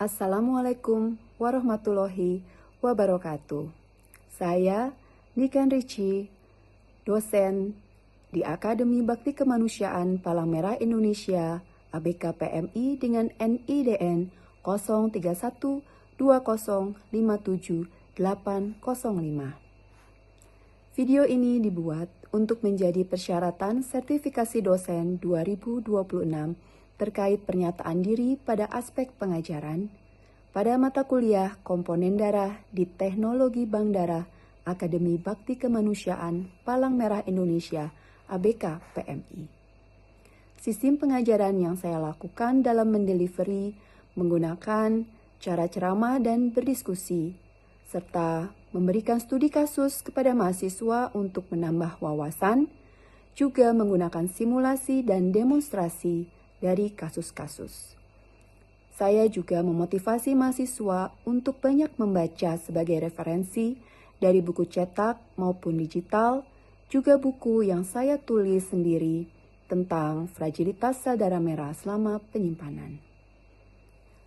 Assalamualaikum warahmatullahi wabarakatuh. Saya Niken Ricci, dosen di Akademi Bakti Kemanusiaan Palang Merah Indonesia ABK PMI dengan NIDN 0312057805. Video ini dibuat untuk menjadi persyaratan sertifikasi dosen 2026 terkait pernyataan diri pada aspek pengajaran pada mata kuliah komponen darah di Teknologi Bank Darah Akademi Bakti Kemanusiaan Palang Merah Indonesia ABK PMI. Sistem pengajaran yang saya lakukan dalam mendelivery menggunakan cara ceramah dan berdiskusi, serta memberikan studi kasus kepada mahasiswa untuk menambah wawasan, juga menggunakan simulasi dan demonstrasi dari kasus-kasus. Saya juga memotivasi mahasiswa untuk banyak membaca sebagai referensi dari buku cetak maupun digital, juga buku yang saya tulis sendiri tentang fragilitas sel darah merah selama penyimpanan.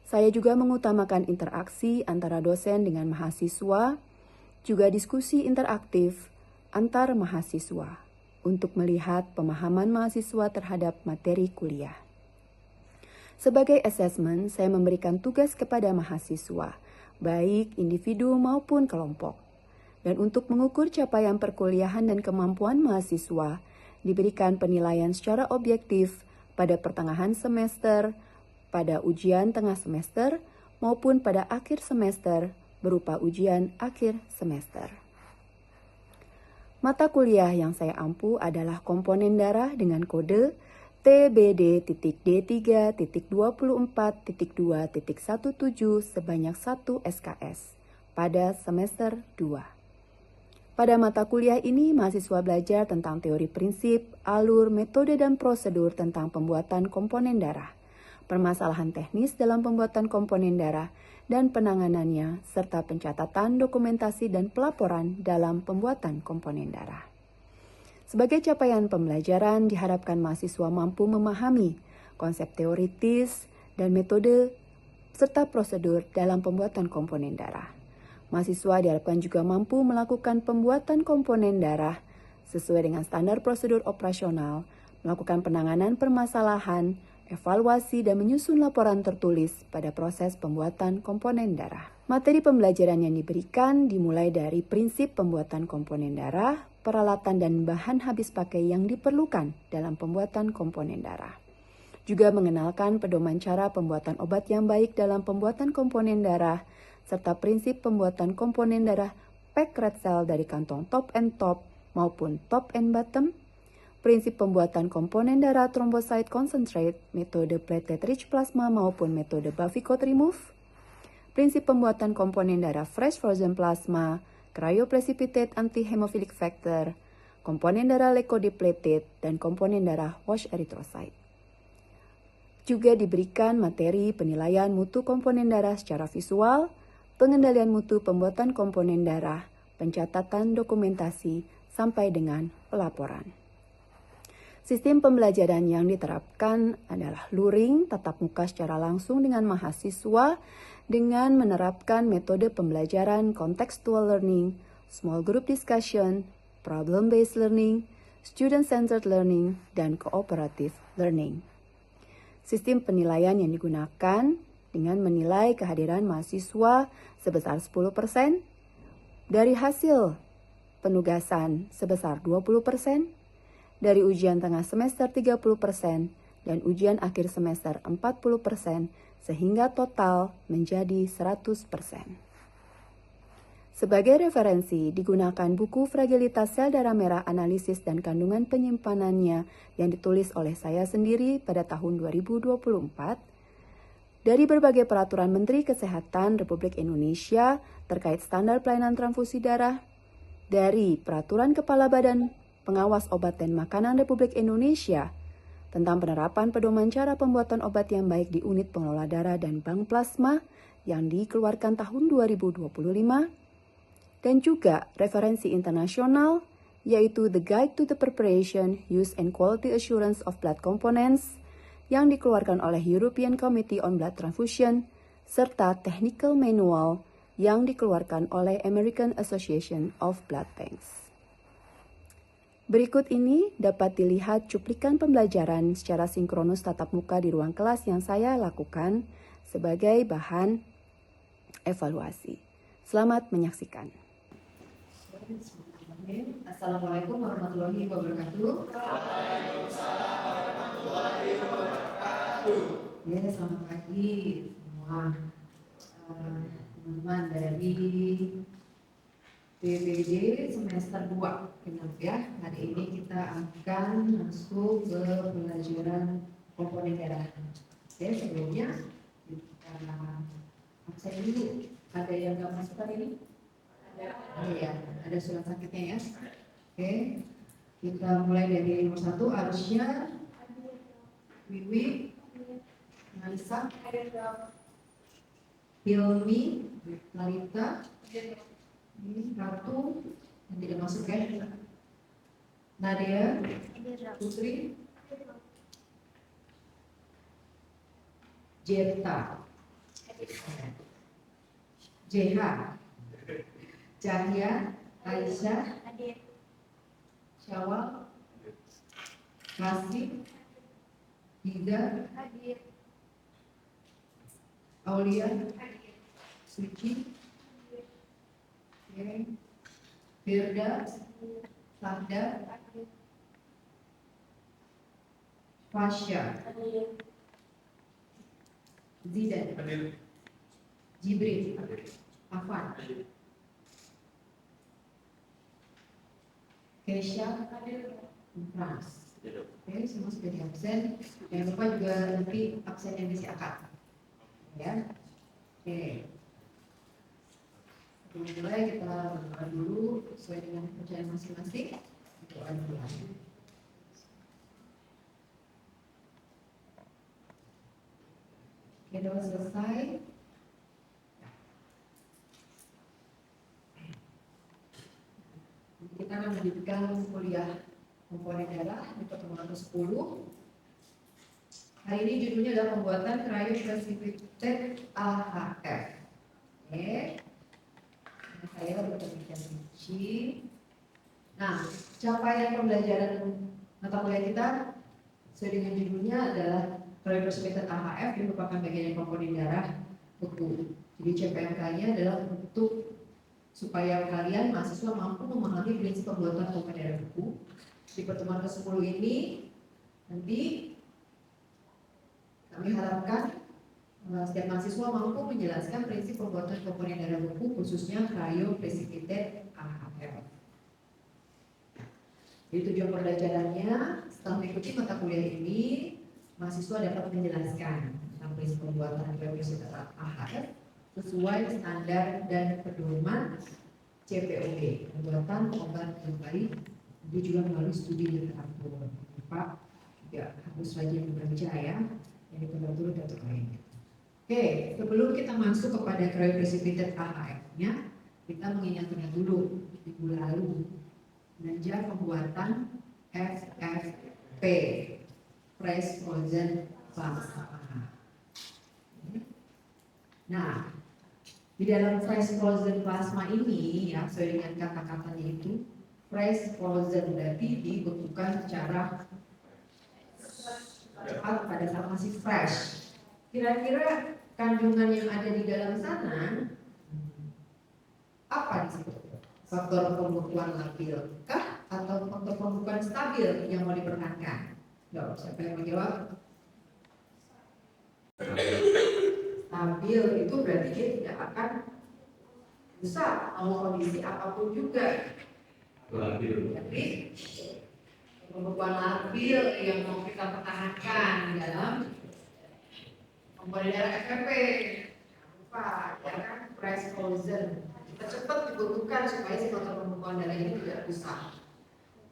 Saya juga mengutamakan interaksi antara dosen dengan mahasiswa, juga diskusi interaktif antar mahasiswa untuk melihat pemahaman mahasiswa terhadap materi kuliah. Sebagai asesmen, saya memberikan tugas kepada mahasiswa, baik individu maupun kelompok. Dan untuk mengukur capaian perkuliahan dan kemampuan mahasiswa, diberikan penilaian secara objektif pada pertengahan semester, pada ujian tengah semester, maupun pada akhir semester berupa ujian akhir semester. Mata kuliah yang saya ampu adalah komponen darah dengan kode TBD.D3.24.2.17 sebanyak 1 SKS pada semester 2. Pada mata kuliah ini, mahasiswa belajar tentang teori prinsip, alur, metode, dan prosedur tentang pembuatan komponen darah, permasalahan teknis dalam pembuatan komponen darah, dan penanganannya, serta pencatatan, dokumentasi, dan pelaporan dalam pembuatan komponen darah. Sebagai capaian pembelajaran, diharapkan mahasiswa mampu memahami konsep teoritis dan metode serta prosedur dalam pembuatan komponen darah. Mahasiswa diharapkan juga mampu melakukan pembuatan komponen darah sesuai dengan standar prosedur operasional, melakukan penanganan permasalahan, evaluasi, dan menyusun laporan tertulis pada proses pembuatan komponen darah. Materi pembelajaran yang diberikan dimulai dari prinsip pembuatan komponen darah, peralatan dan bahan habis pakai yang diperlukan dalam pembuatan komponen darah. Juga mengenalkan pedoman cara pembuatan obat yang baik dalam pembuatan komponen darah, serta prinsip pembuatan komponen darah pack red cell dari kantong top and top maupun top and bottom, prinsip pembuatan komponen darah thrombocyte concentrate, metode platelet rich plasma maupun metode Bavicot remove, prinsip pembuatan komponen darah fresh frozen plasma, cryoprecipitate anti-hemophilic factor, komponen darah leukodepleted, dan komponen darah wash erythrocyte. Juga diberikan materi penilaian mutu komponen darah secara visual, pengendalian mutu pembuatan komponen darah, pencatatan dokumentasi, sampai dengan pelaporan. Sistem pembelajaran yang diterapkan adalah luring, tatap muka secara langsung dengan mahasiswa dengan menerapkan metode pembelajaran contextual learning, small group discussion, problem-based learning, student-centered learning, dan cooperative learning. Sistem penilaian yang digunakan dengan menilai kehadiran mahasiswa sebesar 10%, dari hasil penugasan sebesar 20%, dari ujian tengah semester 30%, dan ujian akhir semester 40%, sehingga total menjadi 100%. Sebagai referensi, digunakan buku Fragilitas Sel Darah Merah Analisis dan Kandungan Penyimpanannya yang ditulis oleh saya sendiri pada tahun 2024, dari berbagai peraturan Menteri Kesehatan Republik Indonesia terkait standar pelayanan transfusi darah, dari Peraturan Kepala Badan Pengawas Obat dan Makanan Republik Indonesia tentang penerapan pedoman cara pembuatan obat yang baik di unit pengelola darah dan bank plasma yang dikeluarkan tahun 2025, dan juga referensi internasional yaitu The Guide to the Preparation, Use and Quality Assurance of Blood Components yang dikeluarkan oleh European Committee on Blood Transfusion serta technical manual yang dikeluarkan oleh American Association of Blood Banks. Berikut ini dapat dilihat cuplikan pembelajaran secara sinkronus tatap muka di ruang kelas yang saya lakukan sebagai bahan evaluasi. Selamat menyaksikan. Assalamualaikum warahmatullahi wabarakatuh. Waalaikumsalam warahmatullahi wabarakatuh. Ya, selamat pagi semua teman-teman dari PBD semester 2 genap ya. Hari ini kita akan masuk ke pelajaran komponen darah. Oke, sebelumnya kita absen dulu. Ada yang nggak masuk hari ini? Ada ya, ada surat sakitnya ya. Oke, kita mulai dari nomor 1, Arsya, Wiwi, Nalisa, Hilmi, Larita, Ratu, yang tidak masuk ya. Nadia, Putri, Jeta, JH, Cahya, Aisyah, Syawal, Kasih, Hida, Aulia, Suci, Firda, Sahda, Fasya, Zidan, Jibril, Afan, Kesha, Frans. Oke, semua sudah di absen. Jangan lupa juga nanti absen yang diisi akad. Ya. Oke. Sebelum mulai kita berdoa dulu sesuai dengan kepercayaan masing-masing. Doa dulu. Oke, doa selesai. Kita akan melanjutkan kuliah komponen darah di pertemuan ke-10. Hari ini judulnya adalah pembuatan cryoprecipitate AHF. Oke. Saya berbicara rinci. Nah, capaian pembelajaran mata kuliah kita sesuai dengan judulnya adalah cryoprecipitate AHF yang merupakan bagian dari komponen darah beku. Jadi CPMK-nya adalah untuk supaya kalian mahasiswa mampu memahami prinsip pembuatan komponen darah beku. Di pertemuan ke-10 ini nanti kami harapkan setiap mahasiswa mampu menjelaskan prinsip pembuatan komponen darah beku khususnya cryoprecipitate AHF. Jadi tujuan pembelajarannya setelah mengikuti mata kuliah ini, mahasiswa dapat menjelaskan tentang prinsip pembuatan cryoprecipitate AHF sesuai standar dan pedoman CPOB, pembuatan obat kembali. Dia juga melalui studi literatur. Pak juga harus rajin membaca ya, yang literatur dan lainnya. Oke, sebelum kita masuk kepada cryoprecipitate AHF-nya, kita mengingat-ingat dulu minggu lalu belajar pembuatan FFP, fresh frozen plasma. Nah, di dalam fresh frozen plasma ini ya, sesuai dengan kata-katanya itu, fresh frozen berarti dibekukan secara cepat pada saat masih fresh. Kira-kira kandungan yang ada di dalam sana apa di situ? Faktor pembekuan labil kah atau faktor pembekuan stabil yang mau dipertahankan? Jawab, siapa yang mau jawab? Stabil itu berarti dia tidak akan besar mau kondisi apapun juga. Jadi pembekuan labil yang mau kita pertahankan di dalam komponen darah FFP. Lupa, ya kan, fresh frozen. Kita cepat dibekukan supaya si faktor pembekuan darah ini tidak besar.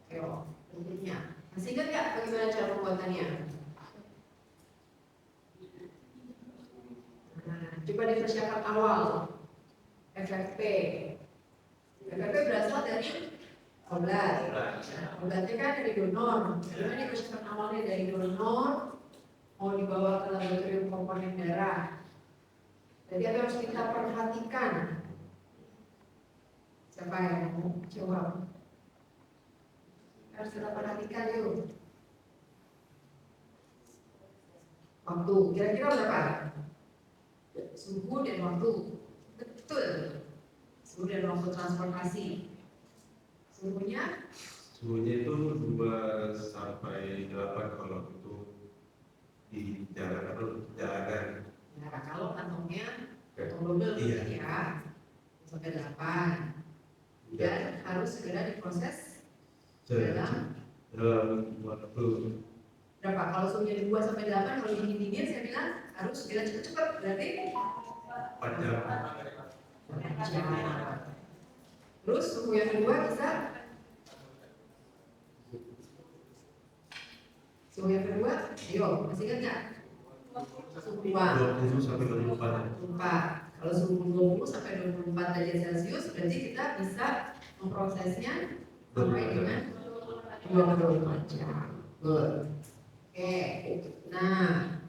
Ayo, tentunya. Masih ingat nggak bagaimana cara pembuatannya? Nah, coba dipersiapkan awal. FFP. FFP berasal dari obat. Obatnya kan dari donor. Gimana dipersiapkan awalnya dari donor? Mau dibawa ke laboratorium komponen darah. Jadi apa yang harus kita perhatikan? Siapa yang mau jawab? Harus kita perhatikan yuk. Waktu, kira-kira berapa? Suhu dan waktu. Betul. Suhu dan waktu transportasi. Suhunya? Suhunya itu 2 sampai 8 kalau itu di jalan. Nah, kalau kantongnya double ya, sampai 8. Dan harus segera diproses dalam waktu berapa? Kalau suhunya 2 sampai 8, kalau dingin saya bilang harus segera cepat-cepat. Berarti 4 jam. Terus suhu yang kedua bisa? Suhu yang kedua, ayo masih ingat nggak? Suhu 20 sampai 24. 24. Kalau suhu 20 sampai 24 derajat Celcius, berarti kita bisa memprosesnya sampai dengan 24 jam. Good. Oke. Nah,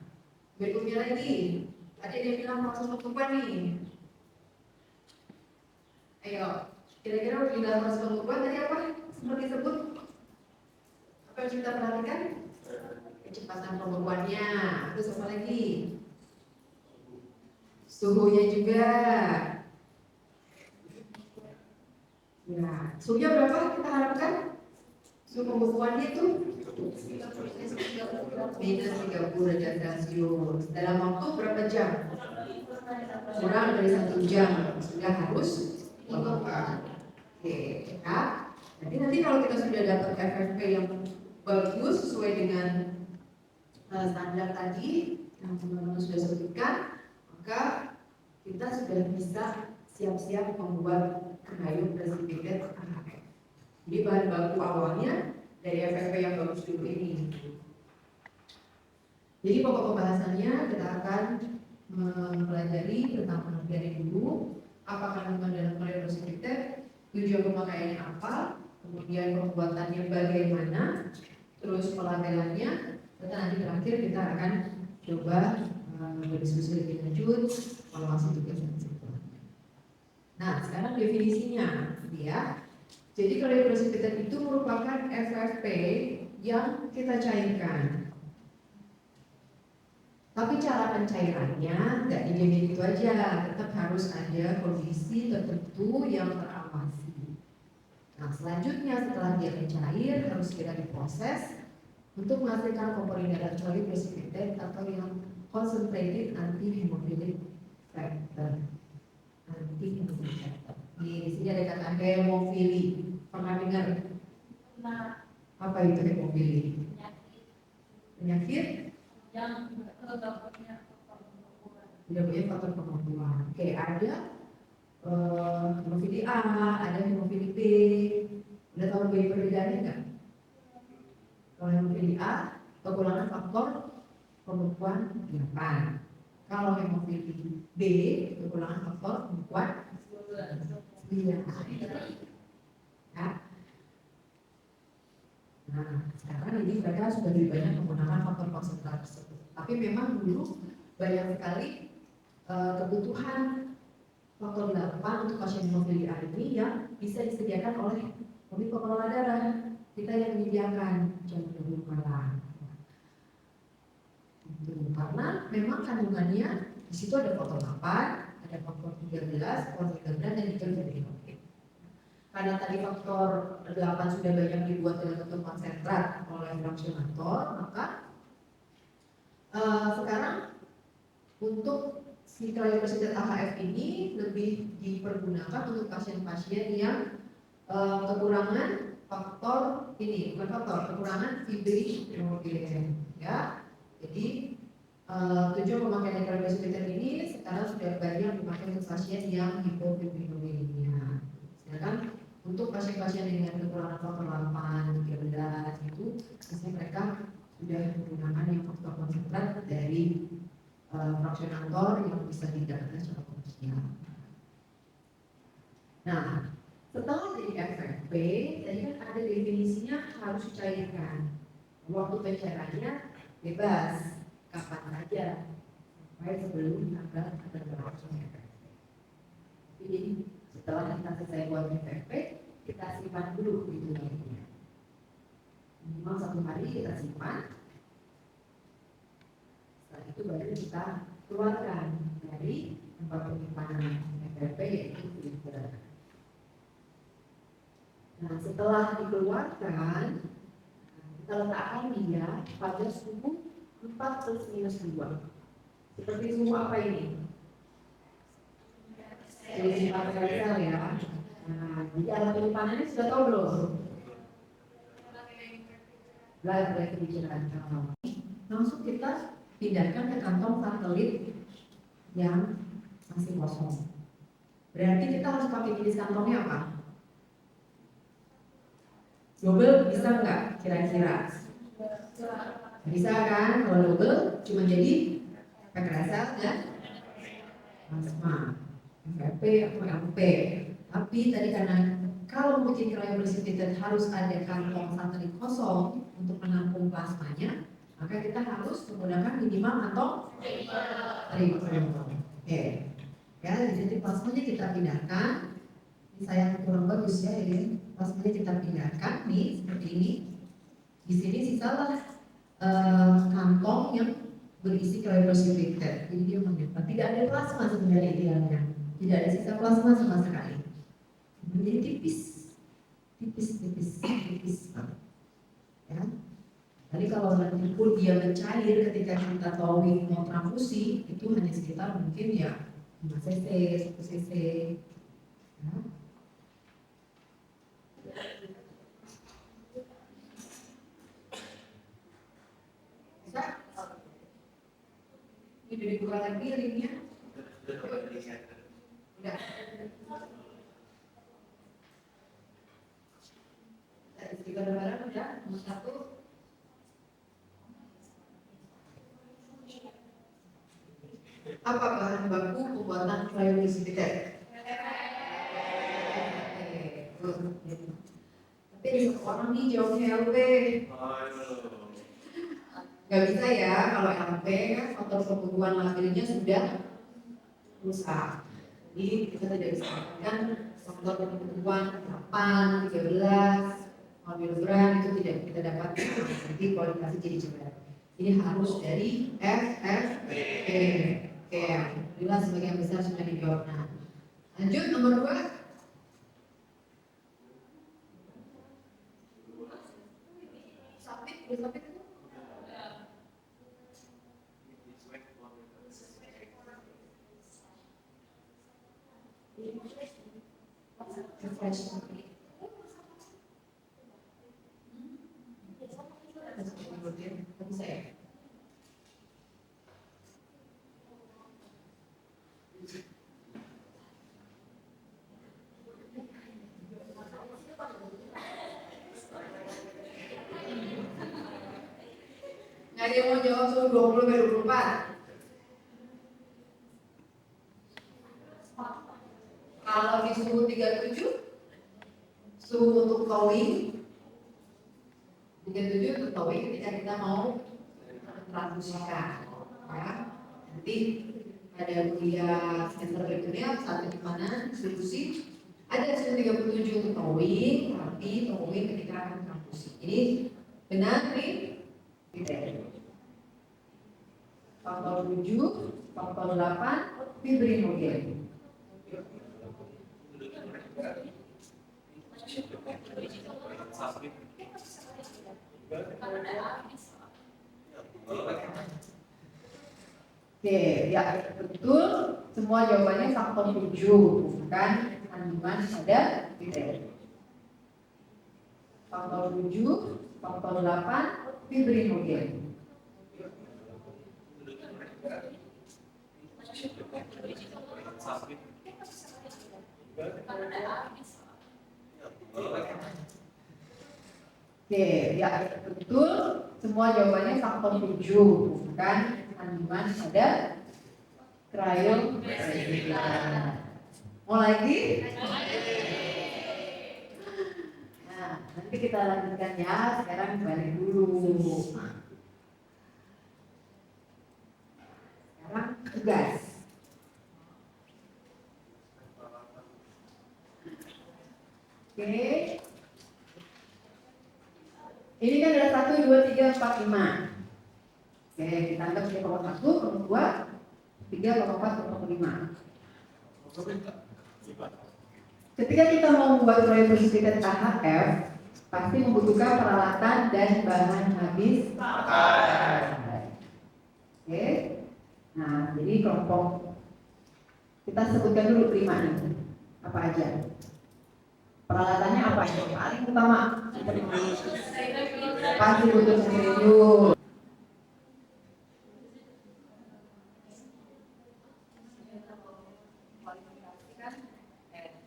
berikutnya lagi. Tadi dia bilang proses pembukuan nih. Ayo, kira-kira di dalam proses pembukuan tadi apa? Seperti disebut? Apa yang kita perhatikan? Kecepatan pembukuannya. Terus apa lagi? Suhunya juga. Nah, suhunya berapa kita harapkan? Suhu pembukuannya itu minus 30 derajat Celcius. Dalam waktu berapa jam? Kurang dari 1 jam. Sudah harus dibakar. Oke, ya. Nanti kalau kita sudah dapat FFP yang bagus sesuai dengan standar tadi yang teman-teman sudah sebutkan, maka kita sudah bisa siap-siap membuat kayu precipitated AHF. Jadi bahan baku awalnya dari FFP yang bagus dulu ini. Jadi pokok pembahasannya kita akan mempelajari tentang pengertian dulu, apa kandungan dalam kayu precipitated, tujuan pemakaiannya apa, kemudian pembuatannya bagaimana, terus pelabelannya, dan nanti terakhir kita akan coba berdiskusi lebih lanjut evaluasi tugas dan kesimpulannya. Nah, sekarang definisinya, ya. Jadi kayu precipitated itu merupakan FFP yang kita cairkan. Tapi cara pencairannya nggak dijamin itu aja, tetap harus ada kondisi tertentu yang terawasi. Nah, selanjutnya setelah dia mencair harus segera diproses untuk menghasilkan komponen darah kayu precipitated atau yang concentrated anti-hemophilic factor. Anti-hemophilic factor. Di sini ada kata hemofili. Pernah dengar? Apa itu hemofili? Penyakit yang tidak punya faktor pembunuhan. Oke, ada hemofili A, ada hemofili B. Udah tahu perbedaannya nggak? Kalau hemofili A, kekurangan faktor pembunuhan 8. Kalau hemofili B, kekurangan faktor pembunuhan 9. Ya. Nah, sekarang ini mereka sudah lebih banyak menggunakan faktor konsentrat tersebut. Tapi memang dulu banyak sekali kebutuhan faktor 8 untuk pasien hemofili A ini yang bisa disediakan oleh komite pengelola darah kita yang menyediakan jangan dulu kalah. Karena memang kandungannya di situ ada faktor 8, ada faktor 13, faktor 13 dan itu jadi hemofili. Karena tadi faktor 8 sudah banyak dibuat dalam bentuk konsentrat oleh fraksionator, maka sekarang untuk si kayu precipitated AHF ini lebih dipergunakan untuk pasien-pasien yang kekurangan faktor ini, bukan faktor, kekurangan fibrin ya. Jadi tujuan pemakaian kayu precipitated ini sekarang sudah banyak dipakai untuk pasien yang hipofibrinuria. Sedangkan untuk pasien-pasien dengan kekurangan faktor 8, 13 itu biasanya mereka sudah menggunakan yang faktor konsentrat dari fraksionator yang bisa didapatkan secara komersial. Nah, setelah jadi FFP, tadi kan ada definisinya harus dicairkan. Waktu pencairannya bebas, kapan saja, sebelum tanggal berlangsungnya FFP. Jadi setelah kita selesai buat FFP, kita simpan dulu itu nantinya. Minimal 1 hari kita simpan. Setelah itu baru kita keluarkan dari tempat penyimpanan FFP yaitu freezer. Nah, setelah dikeluarkan, kita letakkan dia pada suhu 4 plus minus 2. Seperti suhu apa ini? Jadi paralel ya. Nah, jadi alat penyimpanannya sudah tahu belum? Blood refrigerant. Langsung kita pindahkan ke kantong satelit yang masih kosong. Berarti kita harus pakai jenis kantongnya apa? Double bisa nggak kira-kira? Bisa kan? Kalau double cuma jadi Pekrasa dan plasma, FFP atau LP. Tapi tadi karena kalau bikin cryoprecipitate harus ada kantong satelit kosong untuk menampung plasmanya, maka kita harus menggunakan minimal atau trimer. Oke, ya jadi plasmanya kita pindahkan. Ini saya kurang bagus ya ini. Plasmanya kita pindahkan nih seperti ini. Di sini sisalah kantong yang berisi cryoprecipitate. Jadi dia menyimpan. Tidak ada plasma sebenarnya idealnya. Tidak ada sisa plasma sama sekali. Menjadi tipis. Ya. Tadi kalau nanti pun dia mencair ketika kita towing mau transfusi itu hanya sekitar mungkin ya 5 cc, 1 cc. Ya. Bisa? Ini dibuka lagi linknya. Udah. Di barang-barang udah nomor 1. Apa bahan baku pembuatan cryoprecipitate? Tapi orang nih jawabnya LP. Gak bisa ya kalau LP kan faktor pembukuan labilnya sudah rusak. Jadi kita tidak bisa mengatakan faktor pembukuan 8, 13, labil berat itu tidak kita dapatkan. Nanti kualitasnya jadi jelek. Ini harus dari FFP. Oke, alhamdulillah sebagian besar sudah dijawab. Nah, lanjut nomor 2. Submit itu? Ada yang mau jawab suhu 20 sampai 24? Kalau di suhu 37, suhu untuk towing 37 untuk towing ketika kita mau transfusikan ya. Nanti pada kuliah semester berikutnya saat penyimpanan distribusi ada suhu 37 untuk towing, tapi towing ketika akan transfusi. Ini benar nih faktor 7, faktor 8 fibrinogen. Oke, ya betul. Semua jawabannya faktor 7, bukan kandungan pada kriteria. Faktor 7, faktor 8 fibrinogen. Oke, ya betul. Semua jawabannya faktor 7, bukan kandungan pada cryoprecipitate. Mau lagi? Nah, nanti kita lanjutkan ya. Sekarang balik dulu. Sekarang tugas. Oke. Ini kan ada 1, 2, 3, 4, 5. Oke, kita anggap sebagai kelompok 1, kelompok 2, 3, kelompok 4, kelompok 5. Ketika kita mau membuat proyek bersertifikat KHF, pasti membutuhkan peralatan dan bahan habis pakai. Oke. Nah, jadi kelompok kita sebutkan dulu 5 ini. Apa aja? Peralatannya apa yang paling utama? Pasti butuh serius.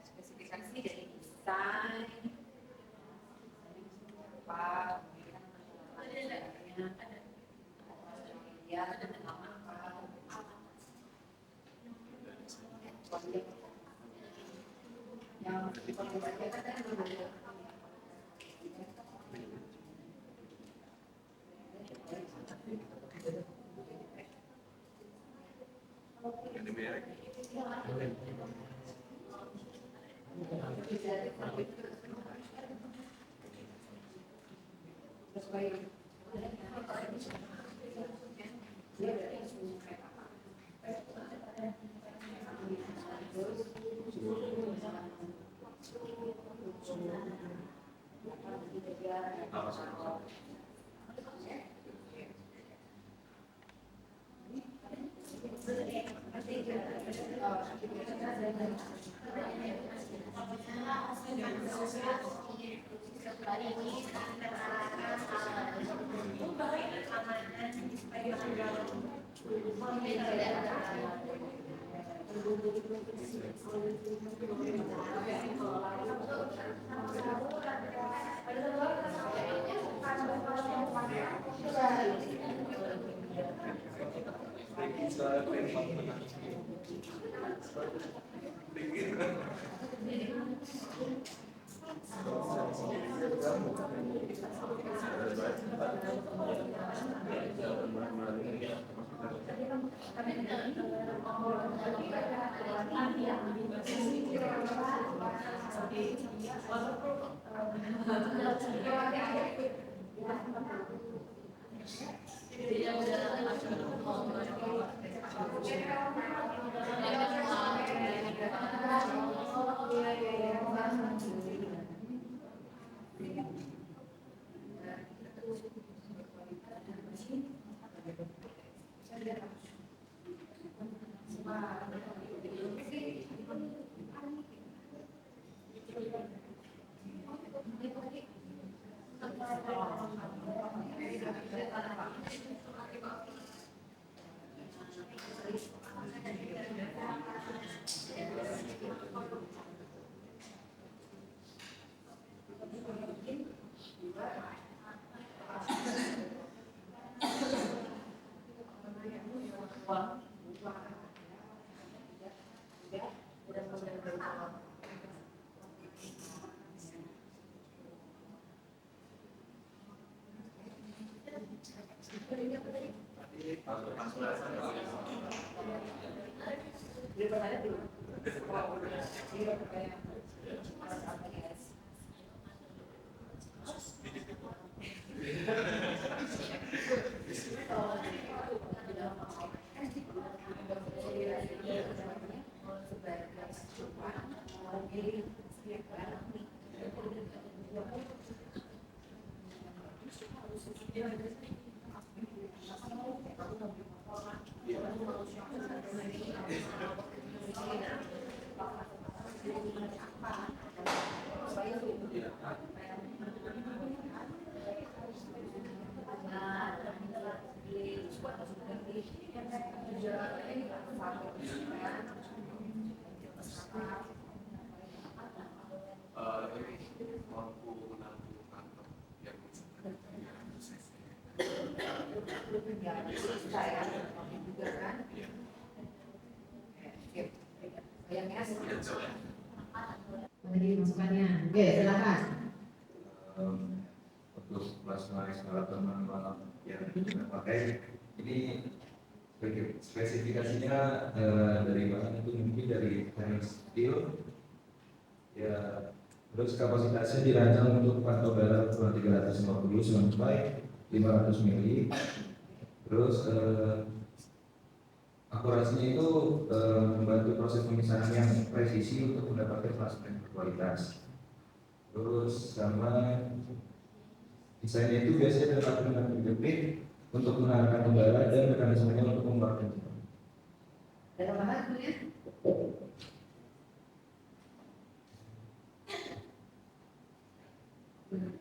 Spesifikasi dari desain, apa, Menjadi masukannya. Oke, silakan. Untuk plasma ekskavator manual yang kita pakai ini Oke, spesifikasinya dari bahan itu mungkin dari stainless steel, ya. Terus kapasitasnya dirancang untuk pantau darah ukuran 350 sampai 500 mili. Terus akurasinya itu membantu proses pemisahan yang presisi untuk mendapatkan plasma berkualitas. Terus sama desainnya itu biasanya dapat dengan berjepit untuk menahankan udara dan mekanismenya untuk mengeluarkan cairan. Ada tambahan punya?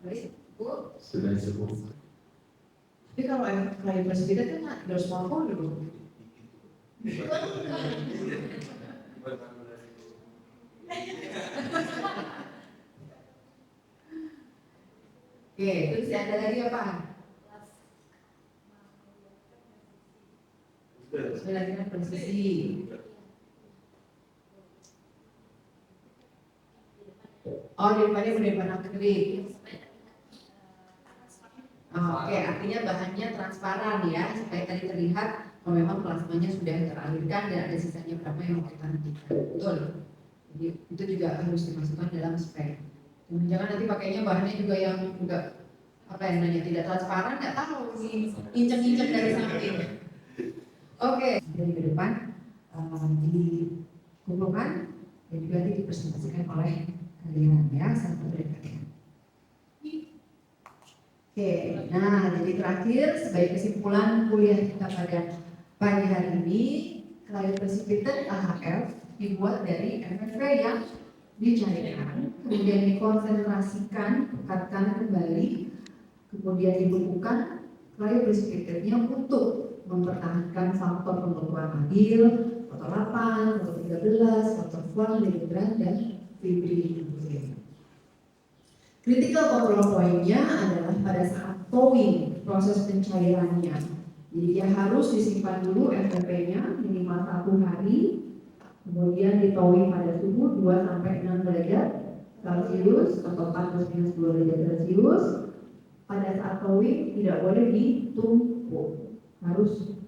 Baik, Bu. Sudah cukup. Tapi kalau klien presiden kan harus telepon dulu. Oke, terus ada lagi apa? Sebenarnya presisi. Oh, depan akrilik. Oke, artinya bahannya transparan ya, supaya tadi terlihat kalau memang plasmanya sudah teralirkan dan ada sisanya berapa yang mau kita hentikan. Betul. Jadi itu juga harus dimasukkan dalam spek. Jangan nanti pakainya bahannya juga yang enggak apa yang namanya tidak transparan, nggak tahu nih injek-injek dari samping. Oke, dari ke depan dikumpulkan dan juga nanti dipresentasikan oleh kalian ya, satu dari kalian. Oke, nah jadi terakhir sebagai kesimpulan kuliah kita pada pagi hari ini, Cryoprecipitate AHF dibuat dari MFV yang dicairkan, kemudian dikonsentrasikan, pekatkan kembali, kemudian dibekukan cryoprecipitate-nya untuk mempertahankan faktor pembekuan labil, faktor 8, faktor 13, faktor 4, miligram, dan fibrin. Critical control point-nya adalah pada saat thawing, proses pencairannya. Jadi dia harus disimpan dulu FTP-nya minimal 1 hari, kemudian di thawing pada suhu 2-6 derajat Celcius atau 4 minus 2 derajat Celcius. Pada saat thawing tidak boleh ditumpuk, harus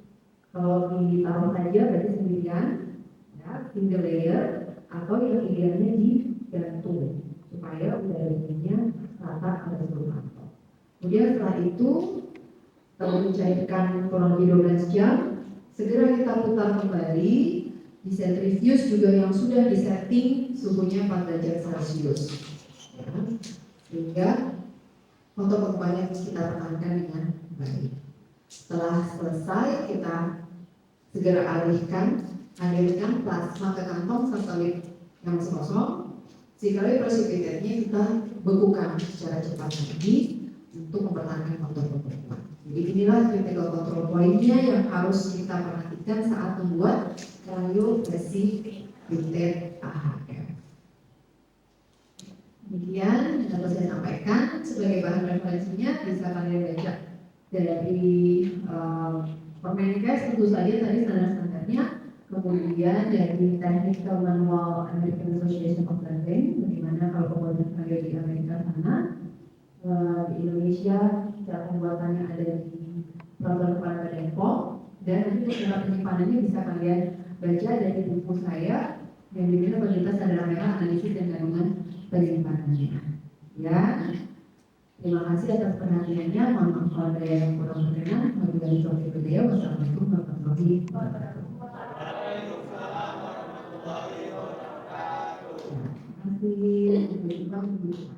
kalau ditaruh saja berarti sendirian, ya, single layer, atau yang idealnya digantung supaya udaranya rata pada seluruh kantong. Kemudian setelah itu kalau mencairkan kurang lebih 12 jam, segera kita putar kembali di centrifuge juga yang sudah disetting suhunya 4 derajat Celcius, ya, sehingga untuk perkembangan kita pertahankan dengan baik. Setelah selesai kita segera alirkan plasma ke kantong satelit yang masih kosong. Jika precipitate-nya kita bekukan secara cepat lagi untuk mempertahankan faktor pembekuan. Jadi inilah critical control point-nya yang harus kita perhatikan saat membuat cryoprecipitate AHF. Kemudian dapat saya sampaikan sebagai bahan referensinya bisa kalian baca dari Permenkes tentu saja tadi standar-standarnya. Kemudian dari Technical Manual American Association of Blending, bagaimana kalau pembuatan kayu di Amerika sana, di Indonesia cara pembuatannya ada di Peraturan Kepala Badan POM, dan nanti untuk cara penyimpanannya bisa kalian baca dari buku saya yang dimana pemerintah sadar merah analisis dan kandungan penyimpanannya. Ya, terima kasih atas perhatiannya. Mohon maaf kalau ada yang kurang berkenan. Wabillahi taufiq wal hidayah. Wassalamualaikum warahmatullahi wabarakatuh. Terima kasih.